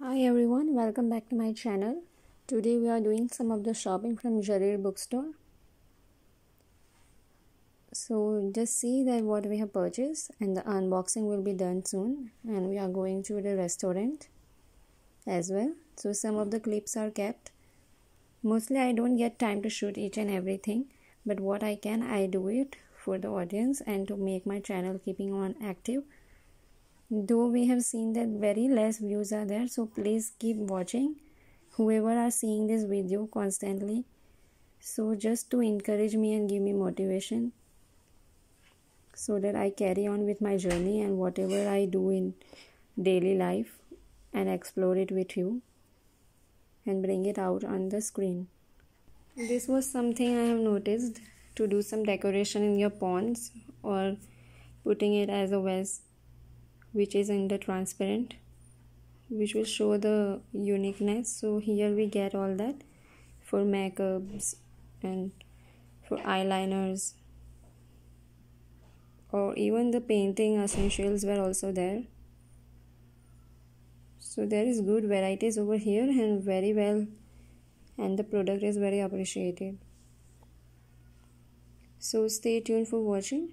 Hi everyone, welcome back to my channel. Today we are doing some of the shopping from Jarir bookstore. So just see that what we have purchased, and the unboxing will be done soon, and we are going to the restaurant as well. So some of the clips are kept. Mostly I don't get time to shoot each and everything, but what I can I do it for the audience and to make my channel keeping on active. Though we have seen that very less views are there, so please keep watching whoever are seeing this video constantly, so just to encourage me and give me motivation so that I carry on with my journey and whatever I do in daily life and explore it with you and bring it out on the screen. This was something I have noticed, to do some decoration in your ponds or putting it as a vase which is in the transparent, which will show the uniqueness. So here we get all that for makeups and for eyeliners, or even the painting essentials were also there. So there is good varieties over here and very well, and the product is very appreciated. So stay tuned for watching.